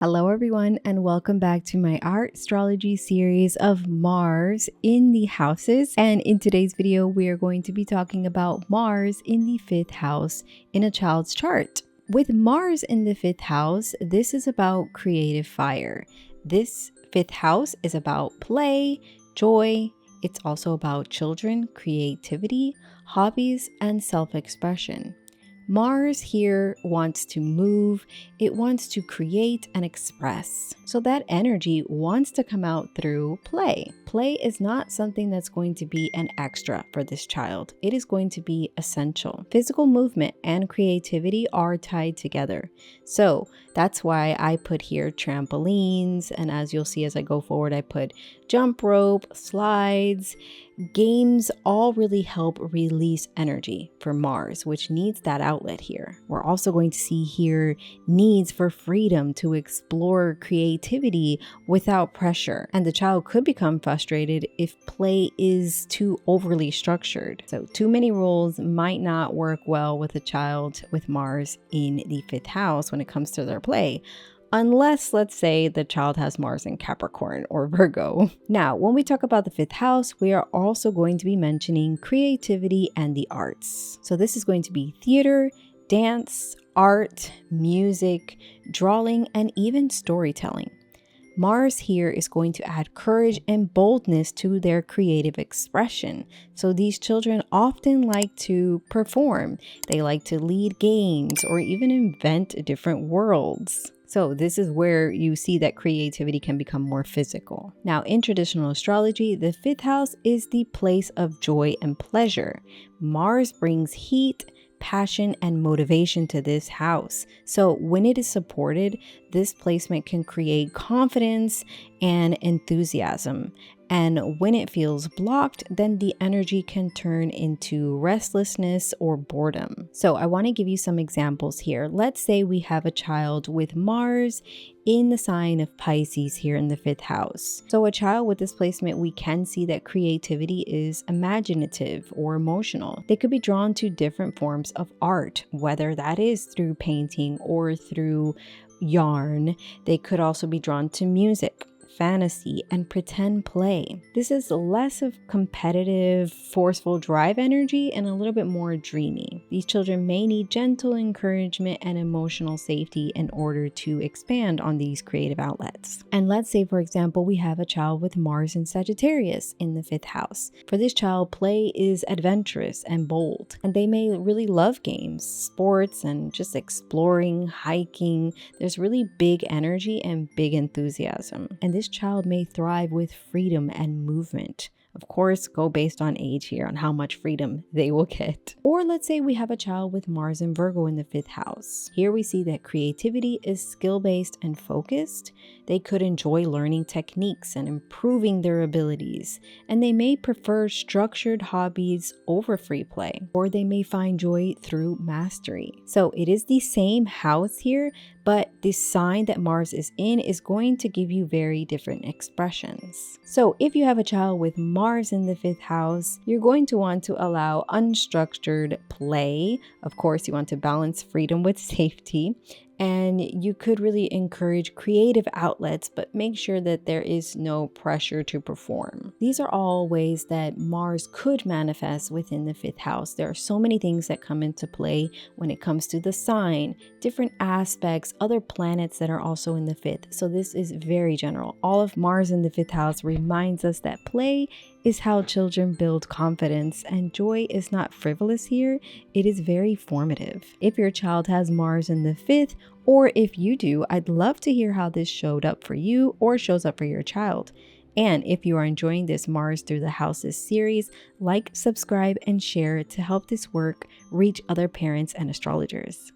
Hello everyone and welcome back to my art astrology series of Mars in the houses. And in today's video, we are going to be talking about Mars in the 5th house in a child's chart. With Mars in the 5th house, this is about creative fire. This 5th house is about play, joy. It's also about children, creativity, hobbies, and self-expression. Mars here wants to move, it wants to create and express. So that energy wants to come out through play. Play is not something that's going to be an extra for this child. It is going to be essential. Physical movement and creativity are tied together. So that's why I put here trampolines, and as you'll see as I go forward, I put jump rope, slides. Games all really help release energy for Mars, which needs that outlet here. We're also going to see here needs for freedom to explore creativity without pressure. And the child could become frustrated if play is too overly structured. So too many rules might not work well with a child with Mars in the 5th house when it comes to their play. Unless, let's say, the child has Mars in Capricorn or Virgo. Now, when we talk about the 5th house, we are also going to be mentioning creativity and the arts. So this is going to be theater, dance, art, music, drawing, and even storytelling. Mars here is going to add courage and boldness to their creative expression. So these children often like to perform. They like to lead games or even invent different worlds. So this is where you see that creativity can become more physical. Now, in traditional astrology, the 5th house is the place of joy and pleasure. Mars brings heat, passion, and motivation to this house. So when it is supported, this placement can create confidence and enthusiasm. And when it feels blocked, then the energy can turn into restlessness or boredom. So I want to give you some examples here. Let's say we have a child with Mars in the sign of Pisces here in the 5th house. So a child with this placement, we can see that creativity is imaginative or emotional. They could be drawn to different forms of art, whether that is through painting or through yarn. They could also be drawn to music, fantasy, and pretend play. This is less of competitive, forceful drive energy and a little bit more dreamy. These children may need gentle encouragement and emotional safety in order to expand on these creative outlets. And let's say, for example, we have a child with Mars in Sagittarius in the 5th house. For this child, play is adventurous and bold, and they may really love games, sports, and just exploring, hiking. There's really big energy and big enthusiasm. And this child may thrive with freedom and movement. Of course, go based on age here on how much freedom they will get. Or let's say we have a child with Mars and Virgo in the 5th house. Here we see that creativity is skill-based and focused. They could enjoy learning techniques and improving their abilities, and they may prefer structured hobbies over free play, or they may find joy through mastery. So it is the same house here, but the sign that Mars is in is going to give you very different expressions. So if you have a child with Mars in the 5th house, you're going to want to allow unstructured play. Of course, you want to balance freedom with safety. And you could really encourage creative outlets, but make sure that there is no pressure to perform. These are all ways that Mars could manifest within the 5th house. There are so many things that come into play when it comes to the sign, different aspects, other planets that are also in the 5th. So this is very general. All of Mars in the 5th house reminds us that play is how children build confidence, and joy is not frivolous here. It is very formative. If your child has Mars in the 5th, or if you do, I'd love to hear how this showed up for you or shows up for your child. And if you are enjoying this Mars Through the Houses series, like, subscribe, and share to help this work reach other parents and astrologers.